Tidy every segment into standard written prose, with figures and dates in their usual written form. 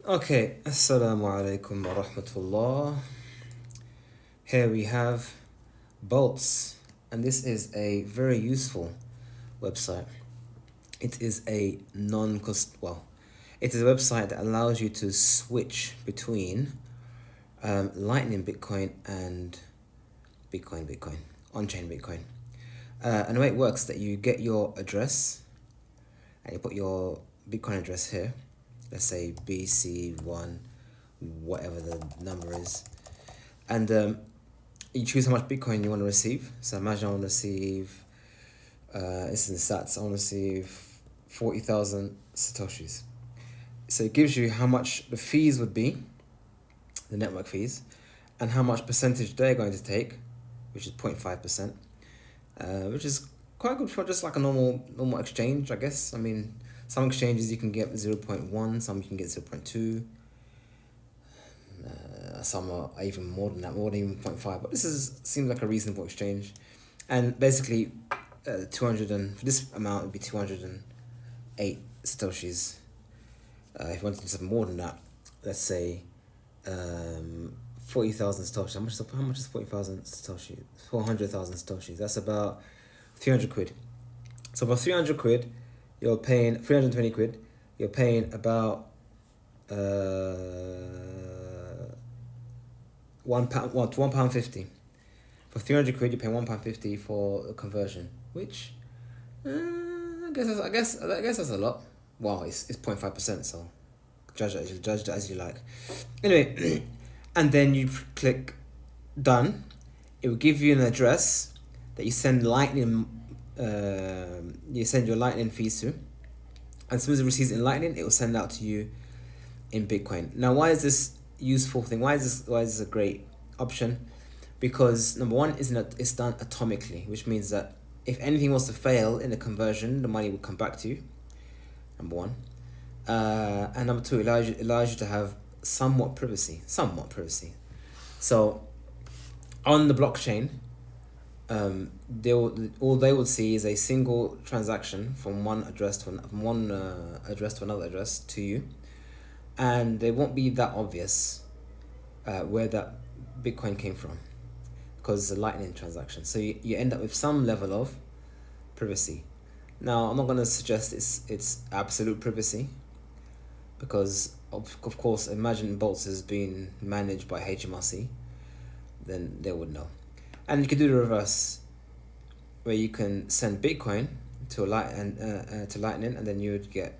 Okay, Assalamu alaikum wa rahmatullah. Here we have Boltz, and this is a very useful website. It is a it is a website that allows you to switch between Lightning Bitcoin and Bitcoin, on-chain Bitcoin. And the way it works that you get your address and you put your Bitcoin address here. Let's say BC1, whatever the number is. And you choose how much Bitcoin you want to receive. So imagine I want to receive, this is the stats, I want to receive 40,000 Satoshis. So it gives you how much the fees would be, the network fees, and how much percentage they're going to take, which is 0.5%, which is quite good for just like a normal exchange, I guess. I mean, some exchanges you can get 0.1, some you can get 0.2. Some are even more than that, more than even 0.5. But seems like a reasonable exchange. And basically, 200 and for this amount, it would be 208 Satoshis. If you wanted to do something more than that, let's say 40,000 Satoshis. How much is 40,000 Satoshis? 400,000 Satoshis. That's about 300 quid. So for 300 quid, you're paying 320 quid. You're paying about £1.50. For 300 quid, you pay £1.50 for the conversion, which I guess that's a lot. Wow, it's 0.5%, so judge it as you like. Anyway, and then you click done. It will give you an address that you send Lightning. You send your Lightning fees to, and as soon as it receives it in Lightning, it will send out to you in Bitcoin. Now, why is this useful thing? Why is this a great option? Because number one, it's done atomically, which means that if anything was to fail in the conversion, the money will come back to you. Number one, and number two, it allows you to have somewhat privacy. So, on the blockchain, they will see is a single transaction from one address to another address to you, and it won't be that obvious where that Bitcoin came from, because it's a Lightning transaction. So you end up with some level of privacy. Now, I'm not going to suggest it's absolute privacy, because of course, imagine Boltz is being managed by HMRC, then they would know. And you can do the reverse, where you can send Bitcoin to Lightning, and then you would get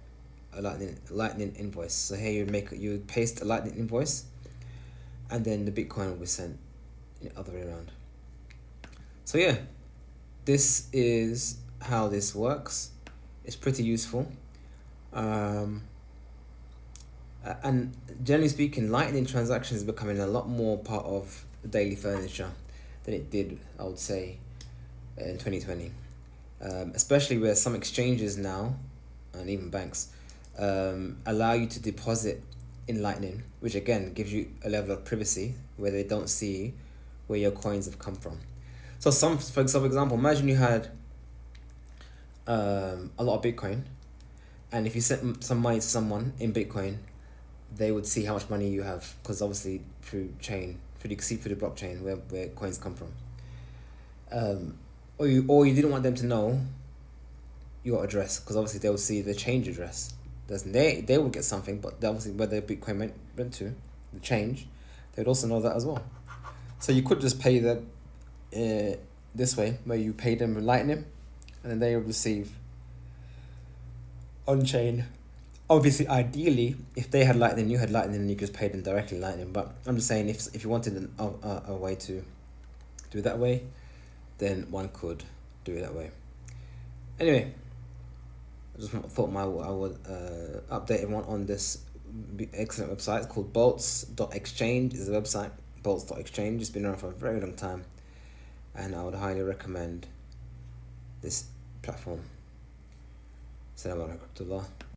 a Lightning invoice. So here you would paste a Lightning invoice, and then the Bitcoin will be sent the other way around. So yeah, this is how this works. It's pretty useful. And generally speaking, Lightning transactions is becoming a lot more part of daily furniture than it did, I would say, in 2020. Especially where some exchanges now, and even banks, allow you to deposit in Lightning, which again gives you a level of privacy where they don't see where your coins have come from. So for example, imagine you had a lot of Bitcoin, and if you sent some money to someone in Bitcoin, they would see how much money you have, because obviously through the blockchain where coins come from. Or you didn't want them to know your address, because obviously they will see the change address. They will get something, but obviously where the Bitcoin went to, the change, they would also know that as well. So you could just pay them this way, where you pay them with Lightning, and then they will receive on-chain. Obviously, ideally, if they had Lightning, you had Lightning, and you just paid them directly Lightning. But I'm just saying, if you wanted a way to do it that way, then one could do it that way. Anyway, I just thought I would update everyone on this excellent website. It's called Boltz.exchange is the website. Boltz.exchange. It's been around for a very long time, and I would highly recommend this platform. Assalamu alaikum.